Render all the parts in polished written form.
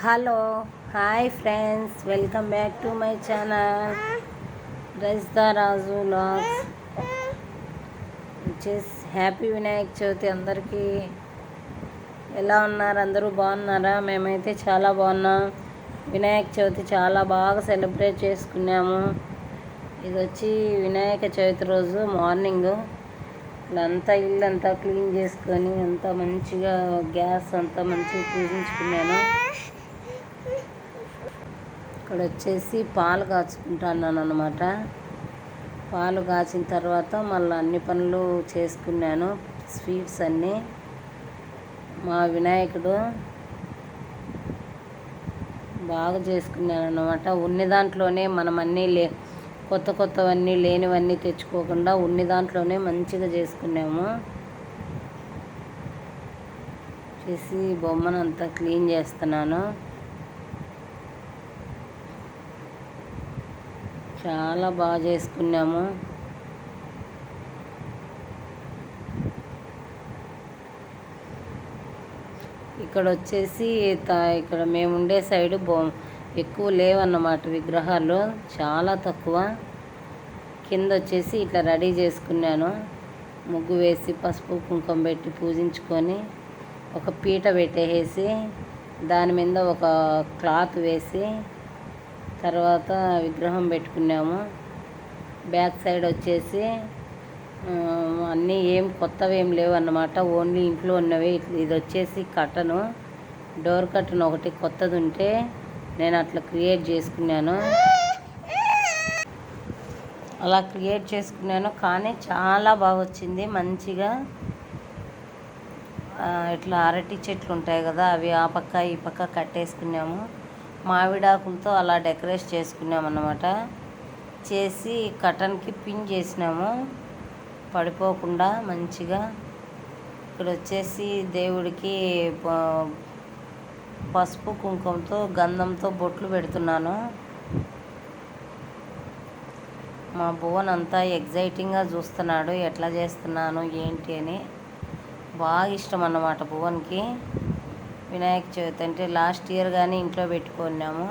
Hello hi friends, welcome back to my channel Rajitha Raju vlogs. Happy Vinayaka Chavithi అందరికీ. ఎలా ఉన్నారు? అందరూ బాగున్నారా? మేమైతే చాలా బాగున్నాం. వినాయక చవితి చాలా బాగా సెలబ్రేట్ చేసుకున్నాము. ఇది వచ్చి వినాయక చవితి రోజు మార్నింగ్ అంతా ఇల్లంతా క్లీన్ చేసుకొని అంతా మంచిగా గ్యాస్ అంతా మంచిగా పూజించుకున్నాను. ఇక్కడ వచ్చేసి పాలు కాచుకుంటున్నాను అన్నమాట. పాలు కాచిన తర్వాత మళ్ళీ అన్ని పనులు చేసుకున్నాను, స్వీట్స్ అన్నీ. మా వినాయకుడు బాగా చేసుకున్నాను అన్నమాట. ఉన్ని దాంట్లోనే మనం అన్నీ కొత్త కొత్తవన్నీ లేనివన్నీ తెచ్చుకోకుండా ఉన్ని దాంట్లోనే మంచిగా చేసుకున్నాము. చేసి బొమ్మను అంతా క్లీన్ చేస్తున్నాను. చాలా బాగా చేసుకున్నాము. ఇక్కడ వచ్చేసి ఇక్కడ మేము ఉండే సైడు ఎక్కువ లేవన్నమాట విగ్రహాలు, చాలా తక్కువ. కింద వచ్చేసి ఇట్లా రెడీ చేసుకున్నాను. ముగ్గు వేసి పసుపు కుంకుమ పెట్టి పూజించుకొని ఒక పీట పెట్టేసి దాని మీద ఒక క్లాత్ వేసి తర్వాత విగ్రహం పెట్టుకున్నాము. బ్యాక్ సైడ్ వచ్చేసి అన్నీ కొత్తవి ఏం లేవు అన్నమాట, ఓన్లీ ఇంట్లో ఉన్నవి. ఇది వచ్చేసి కట్టను, డోర్ కట్టను ఒకటి కొత్తది ఉంటే నేను అట్లా క్రియేట్ చేసుకున్నాను. అలా క్రియేట్ చేసుకున్నాను, కానీ చాలా బాగా వచ్చింది మంచిగా. ఇట్లా అరటి చెట్లు ఉంటాయి కదా, అవి ఆ పక్క ఈ పక్క కట్టేసుకున్నాము. మామిడాకులతో అలా డెకరేట్ చేసుకున్నామన్నమాట. చేసి కటన్కి పిన్ చేసినాము పడిపోకుండా మంచిగా. ఇక్కడ వచ్చేసి దేవుడికి పసుపు కుంకుమతో గంధంతో బొట్లు పెడుతున్నాను. మా భువన్ అంతా ఎగ్జైటింగ్గా చూస్తున్నాడు, ఎట్లా చేస్తున్నాను ఏంటి అని. బాగా ఇష్టం అన్నమాట భువన్కి వినాయక చవితి అంటే. లాస్ట్ ఇయర్ కానీ ఇంట్లో పెట్టుకున్నాము.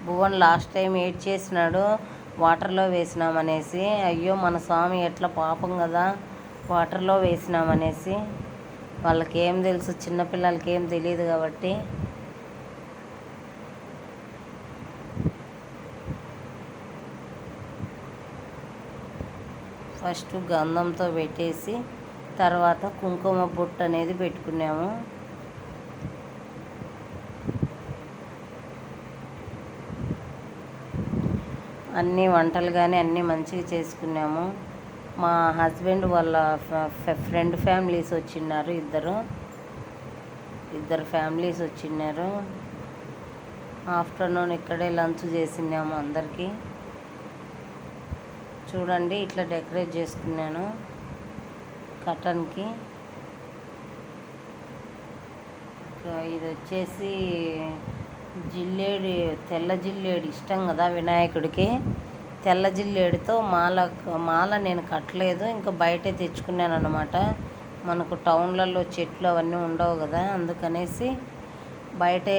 భువన్ లాస్ట్ టైం చేసినాడు, వాటర్లో వేసినామనేసి. అయ్యో మన స్వామి ఎట్లా పాపం కదా వాటర్లో వేసినామనేసి. వాళ్ళకి ఏం తెలుసు, చిన్నపిల్లలకి ఏం తెలియదు కాబట్టి. ఫస్ట్ గంధంతో పెట్టేసి తర్వాత కుంకుమ బొట్టు అనేది పెట్టుకున్నాము. అన్నీ వంటలు కానీ అన్నీ మంచిగా చేసుకున్నాము. మా హస్బెండ్ వాళ్ళ ఫ్రెండ్ ఫ్యామిలీస్ వచ్చిన్నారు, ఇద్దరు ఫ్యామిలీస్ వచ్చిన్నారు. ఆఫ్టర్నూన్ ఇక్కడే లంచ్ చేసినాము అందరికీ. చూడండి ఇట్లా డెకరేట్ చేసుకున్నాను కటన్కి. ఇది వచ్చేసి జిల్లేడు, తెల్ల జిల్లేడు ఇష్టం కదా వినాయకుడికి. తెల్ల జిల్లేడుతో మాల నేను కట్టలేదు, ఇంకా బయటే తెచ్చుకున్నాను అన్నమాట. మనకు టౌన్లలో చెట్లు అవన్నీ ఉండవు కదా, అందుకనేసి బయటే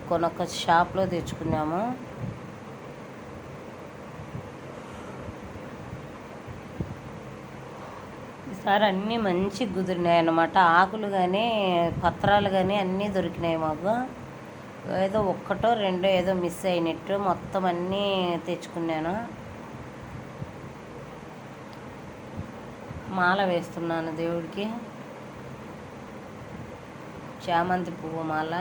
కొనొక షాప్లో తెచ్చుకున్నాము. ఈసారి అన్నీ మంచి కుదిరినాయి అన్నమాట. ఆకులు కానీ పత్రాలు కానీ అన్నీ దొరికినాయి మాకు. ఏదో ఒక్కటో రెండో ఏదో మిస్ అయినట్టు మొత్తం అన్నీ తెచ్చుకున్నాను. మాల వేస్తున్నాను దేవుడికి, చామంతి పువ్వు మాల.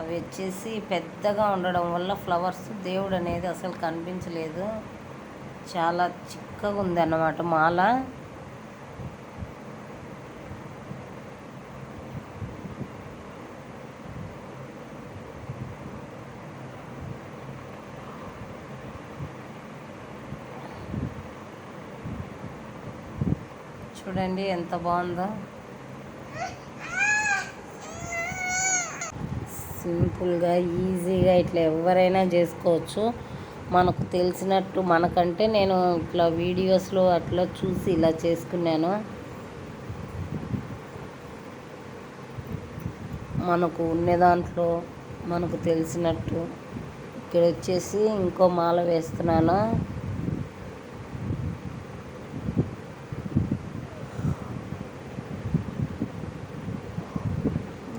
అవి వచ్చేసి పెద్దగా ఉండడం వల్ల ఫ్లవర్స్ దేవుడు అనేది అసలు కనిపించలేదు, చాలా చిక్కగా ఉంది అన్నమాట మాల. చూడండి ఎంత బాగుందో. సింపుల్గా ఈజీగా ఇట్లా ఎవరైనా చేసుకోవచ్చు. మనకు తెలిసినట్టు మనకంటే నేను ఇట్లా వీడియోస్లో అట్లా చూసి ఇలా చేసుకున్నాను. మనకు ఉన్న దాంట్లో మనకు తెలిసినట్టు ఇక్కడ వచ్చేసి ఇంకో మాల వేస్తున్నాను.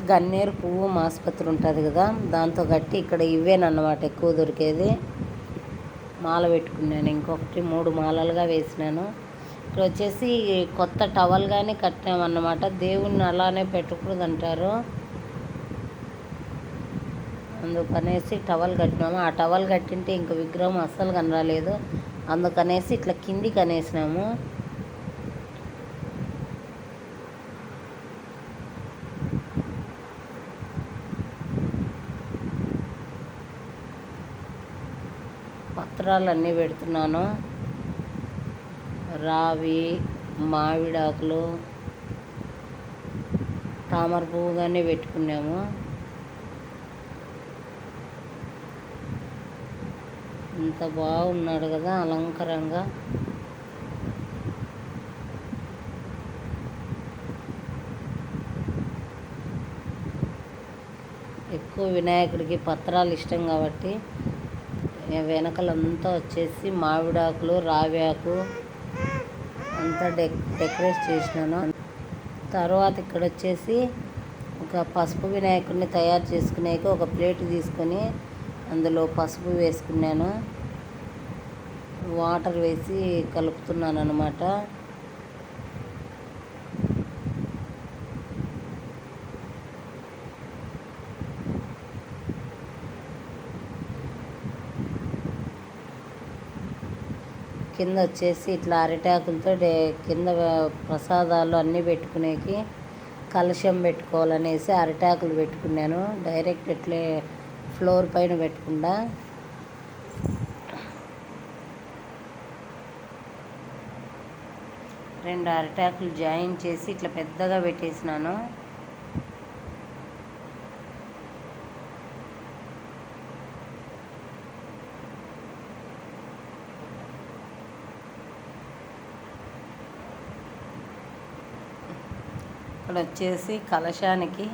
గన్నేరు పువ్వు మాసుపత్రి ఉంటుంది కదా, దాంతో కట్టి ఇక్కడ ఇవేనన్నమాట ఎక్కువ దొరికేది. మాల పెట్టుకున్నాను, ఇంకొకటి 3 మాలలుగా వేసినాను. ఇక్కడ వచ్చేసి కొత్త టవల్ కానీ కట్టామన్నమాట. దేవుణ్ణి అలానే పెట్టకూడదు అంటారు, అందుకనేసి టవల్ కట్టినాము. ఆ టవల్ కట్టింటే ఇంక విగ్రహం అస్సలు కనరాలేదు, అందుకనేసి ఇట్లా కిందికి అనేసినాము. పత్రాలన్నీ పెడుతున్నాను. రావి, మామిడాకులు, తామర పువ్వు కానీ పెట్టుకున్నాము. ఇంత బాగున్నాడు కదా అలంకరంగా. ఎక్కువ వినాయకుడికి పత్రాలు ఇష్టం కాబట్టి వెనకలంతా వచ్చేసి మామిడాకులు, రావి ఆకు అంతా డెకరేట్ చేసినాను. తర్వాత ఇక్కడ వచ్చేసి ఒక పసుపు వినాయకుడిని తయారు చేసుకునేకి ఒక ప్లేట్ తీసుకొని అందులో పసుపు వేసుకున్నాను. వాటర్ వేసి కలుపుతున్నాను అన్నమాట. కింద వచ్చేసి ఇట్లా అరిటాకులతో కింద ప్రసాదాలు అన్నీ పెట్టుకునేకి కలశం పెట్టుకోవాలనేసి అరిటాకులు పెట్టుకున్నాను. డైరెక్ట్ ఇట్లే ఫ్లోర్ పైన పెట్టకుండా. రెండు అరిటాకులు జాయిన్ చేసి ఇట్లా పెద్దగా పెట్టేసినాను. ఇక్కడ వచ్చేసి కలశానికి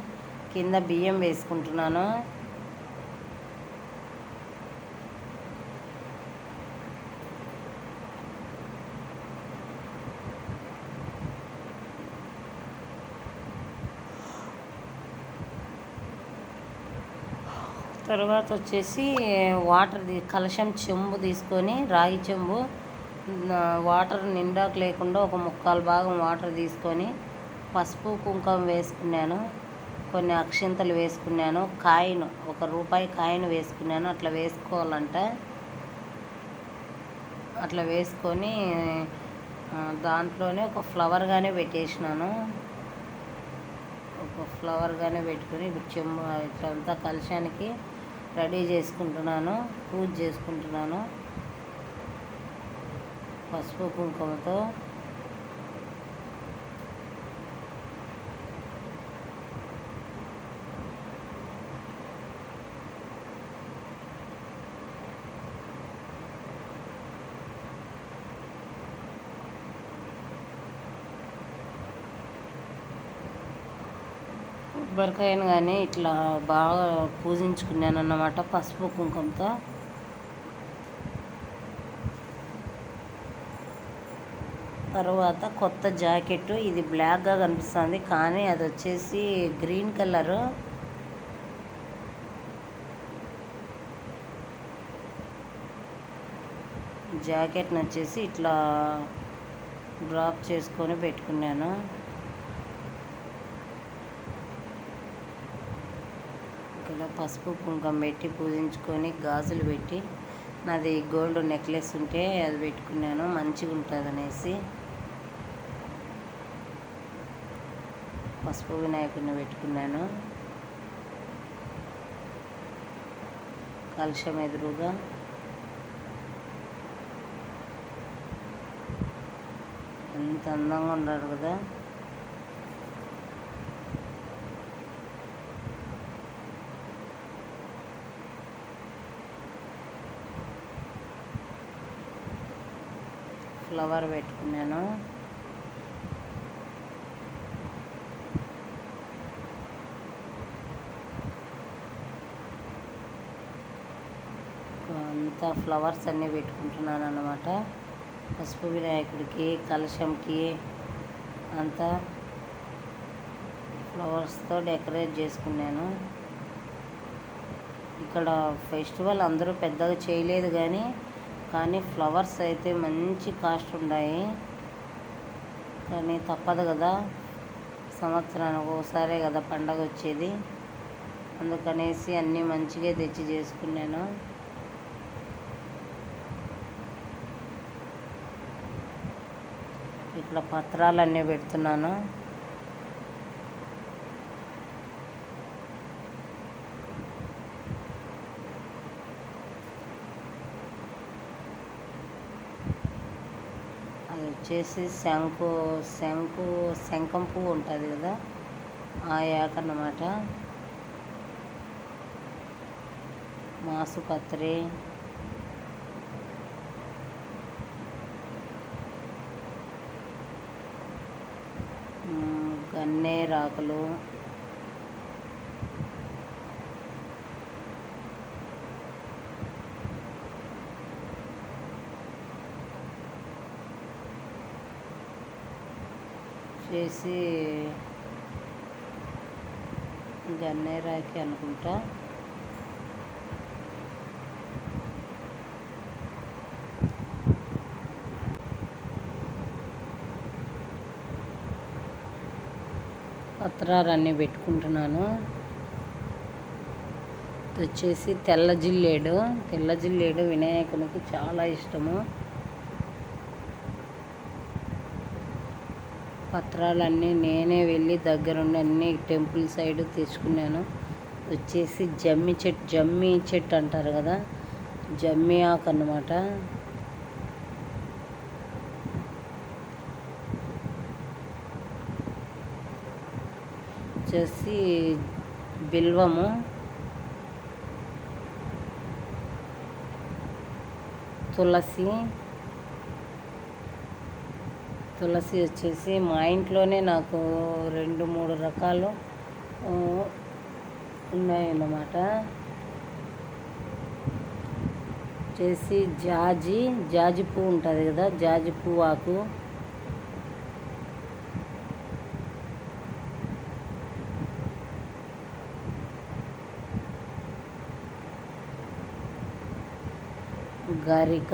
కింద బియ్యం వేసుకుంటున్నాను. తర్వాత వచ్చేసి వాటర్ కలశం చెంబు తీసుకొని, రాగి చెంబు, వాటర్ నిండాకు లేకుండా ఒక 3/4 భాగం వాటర్ తీసుకొని పసుపు కుంకుమ వేసుకున్నాను. కొన్ని అక్షింతలు వేసుకున్నాను. కాయిన్, 1 రూపాయి కాయిన్ వేసుకున్నాను. అట్లా వేసుకోవాలంట. అట్లా వేసుకొని దాంట్లోనే ఒక ఫ్లవర్గానే పెట్టేసినాను. ఒక ఫ్లవర్గానే పెట్టుకొని ఇప్పుడు చెంబు ఇట్లంతా కలశానికి రెడీ చేసుకుంటున్నాను, పూజ చేసుకుంటున్నాను పసుపు కుంకుమతో. కొబ్బరికాయను కానీ ఇట్లా బాగా పూజించుకున్నాను అన్నమాట పసుపు కుంకుమతో. తర్వాత కొత్త జాకెట్, ఇది బ్లాక్గా కనిపిస్తుంది కానీ అది వచ్చేసి గ్రీన్ కలరు. జాకెట్ని వచ్చేసి ఇట్లా డ్రాప్ చేసుకొని పెట్టుకున్నాను. ఇక్కడ పసుపు కుంకుమ పెట్టి పూజించుకొని గాజులు పెట్టి, నాది గోల్డ్ నెక్లెస్ ఉంటే అది పెట్టుకున్నాను, మంచిగా ఉంటుంది అనేసి. పసుపు వినాయకుడిని పెట్టుకున్నాను కలశం ఎదురుగా. ఎంత అందంగా ఉన్నాడు కదా. ఫ్లవర్ పెట్టుకున్నాను. అంతా ఫ్లవర్స్ అన్నీ పెట్టుకుంటున్నాను అన్నమాట. పసుపు వినాయకుడికి, కలశంకి అంతా ఫ్లవర్స్తో డెకరేట్ చేసుకున్నాను. ఇక్కడ ఫెస్టివల్ అందరూ పెద్దగా చేయలేదు కానీ ఫ్లవర్స్ అయితే మంచి కాస్ట్ ఉన్నాయి. కానీ తప్పదు కదా, సంవత్సరానికి ఒకసారే కదా పండగ వచ్చేది. అందుకనేసి అన్నీ మంచిగా తెచ్చి చేసుకున్నాను. ఇక్కడ పత్రాలన్నీ పెడుతున్నాను. అది వచ్చేసి శంఖం పువ్వు ఉంటుంది కదా, ఆ యాకన్నమాట. మాసుపత్రి, గన్నేరాకులు, చేసి గన్నేరాకి అనుకుంటా. పత్రాలన్నీ పెట్టుకుంటున్నాను. వచ్చేసి తెల్ల జిల్లేడు వినాయకునికి చాలా ఇష్టము. పత్రాలన్నీ నేనే వెళ్ళి దగ్గరుండి అన్ని టెంపుల్ సైడ్ తెచ్చుకున్నాను. వచ్చేసి జమ్మి చెట్టు అంటారు కదా, జమ్మి ఆకు అన్నమాట. వచ్చేసి బిల్వము, తులసి వచ్చేసి మా ఇంట్లోనే నాకు 2-3 రకాలు ఉన్నాయన్నమాట. వచ్చేసి జాజి పువ్వు ఉంటుంది కదా, జాజి పువ్వు ఆకు, గరిక,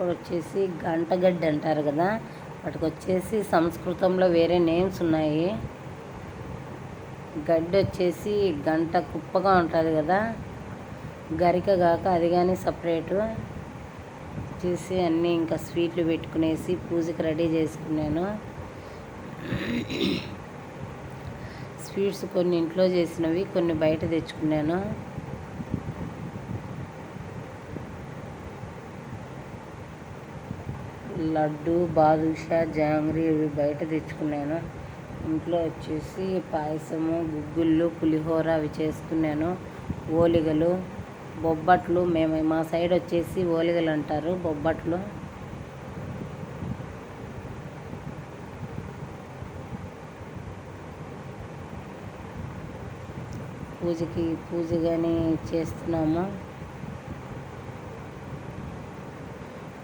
వచ్చేసి గంటగడ్డి అంటారు కదా, వాటికి వచ్చేసి సంస్కృతంలో వేరే నేమ్స్ ఉన్నాయి. గడ్డి వచ్చేసి గంట కుప్పగా ఉంటుంది కదా, గరిక కాక అది కానీ సపరేటు. వచ్చేసి అన్నీ ఇంకా స్వీట్లు పెట్టుకునేసి పూజకి రెడీ చేసుకున్నాను. స్వీట్స్ కొన్ని ఇంట్లో చేసినవి, కొన్ని బయట తెచ్చుకున్నాను. లడ్డు, బాదుషా, జాంగ్రీ ఇవి బయట తెచ్చుకున్నాను. ఇంట్లో వచ్చేసి పాయసము, గుగ్గుళ్ళు, పులిహోర అవి చేసుకున్నాను. ఓలిగలు, బొబ్బట్లు, మా సైడ్ వచ్చేసి ఓలిగలు అంటారు, బొబ్బట్లు. పూజ కానీ చేస్తున్నాము.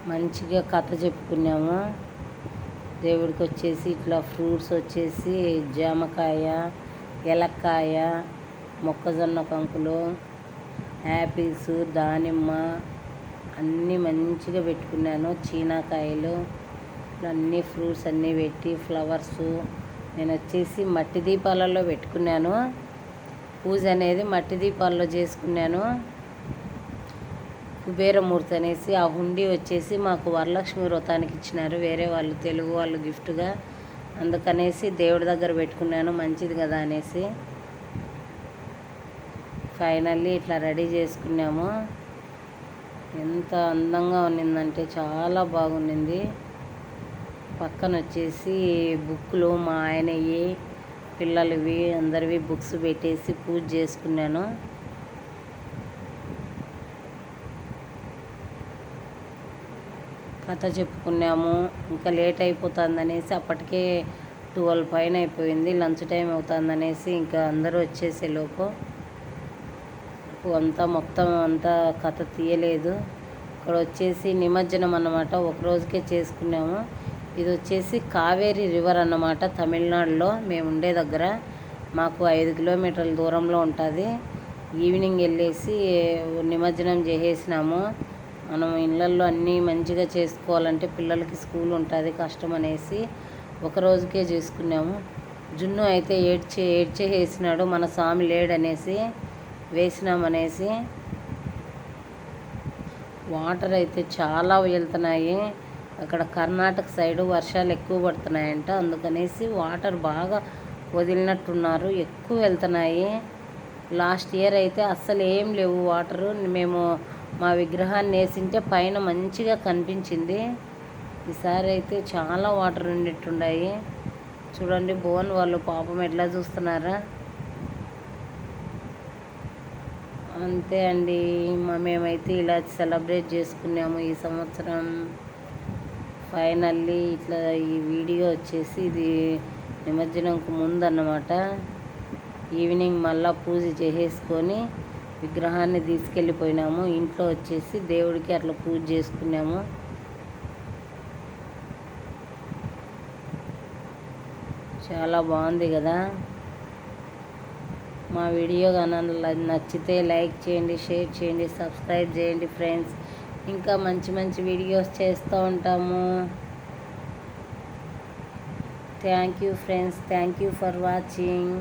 మంచిగా కథ చెప్పుకున్నాము. దేవుడికి వచ్చేసి ఇట్లా ఫ్రూట్స్ వచ్చేసి జామకాయ, ఎలక్కాయ, మొక్కజొన్న కంకులు, యాపిల్స్, దానిమ్మ అన్నీ మంచిగా పెట్టుకున్నాను. చీనాకాయలు అన్నీ ఫ్రూట్స్ అన్నీ పెట్టి, ఫ్లవర్స్ నేను వచ్చేసి మట్టి దీపాలలో పెట్టుకున్నాను. పూజ అనేది మట్టి దీపాల్లో చేసుకున్నాను. కుబేరమూర్తి అనేసి ఆ హుండీ వచ్చేసి మాకు వరలక్ష్మి వ్రతానికి ఇచ్చినారు వేరే వాళ్ళు, తెలుగు వాళ్ళు గిఫ్ట్గా. అందుకనేసి దేవుడి దగ్గర పెట్టుకున్నాను, మంచిది కదా అనేసి. ఫైనల్లీ ఇట్లా రెడీ చేసుకున్నాము. ఎంత అందంగా ఉన్నిందంటే చాలా బాగుండింది. పక్కన వచ్చేసి బుక్లు మా ఆయనవి పిల్లలవి అందరివి బుక్స్ పెట్టేసి పూజ చేసుకున్నాను. కథ చెప్పుకున్నాము. ఇంకా లేట్ అయిపోతుంది అనేసి అప్పటికే 12 పైన అయిపోయింది. లంచ్ టైం అవుతుందనేసి ఇంకా అందరూ వచ్చేసేలోపు మొత్తం అంతా కథ తీయలేదు. ఇక్కడ వచ్చేసి నిమజ్జనం అన్నమాట, ఒక రోజుకే చేసుకున్నాము. ఇది వచ్చేసి కావేరీ రివర్ అన్నమాట, తమిళనాడులో మేము ఉండే దగ్గర. మాకు 5 కిలోమీటర్ల దూరంలో ఉంటుంది. ఈవినింగ్ వెళ్ళేసి నిమజ్జనం చేసేసినాము. మనం ఇళ్ళల్లో అన్నీ మంచిగా చేసుకోవాలంటే పిల్లలకి స్కూల్ ఉంటుంది, కష్టం అనేసి ఒక రోజుకే చేసుకున్నాము. జున్ను అయితే ఏడ్చేసినాడు, మన స్వామి లేడనేసి వేసినామనేసి. వాటర్ అయితే చాలా వెళ్తున్నాయి. అక్కడ కర్ణాటక సైడు వర్షాలు ఎక్కువ పడుతున్నాయంట, అందుకనేసి వాటర్ బాగా వదిలినట్టున్నారు, ఎక్కువ వెళ్తున్నాయి. లాస్ట్ ఇయర్ అయితే అస్సలు ఏం లేవు వాటరు. మేము మా విగ్రహాన్ని వేసింటే పైన మంచిగా కనిపించింది. ఈసారి అయితే చాలా వాటర్ ఉండేట్టున్నాయి. చూడండి భువన్ వాళ్ళు పాపం ఎట్లా చూస్తున్నారా. అంతే అండి, మేమైతే ఇలా సెలబ్రేట్ చేసుకున్నాము ఈ సంవత్సరం. ఫైనల్లీ ఇట్లా ఈ వీడియో వచ్చేసి ఇది నిమజ్జనంకు ముందు అన్నమాట. ఈవినింగ్ మళ్ళీ పూజ చేసేసుకొని విగ్రహాన్ని తీసుకెళ్ళిపోయినాము. ఇంట్లో వచ్చేసి దేవుడికి అట్లా పూజ చేసుకున్నాము. చాలా బాగుంది కదా. మా వీడియో కానీ నచ్చితే లైక్ చేయండి, షేర్ చేయండి, సబ్స్క్రైబ్ చేయండి ఫ్రెండ్స్. ఇంకా మంచి మంచి వీడియోస్ చేస్తూ ఉంటాము. Thank you friends, thank you for watching.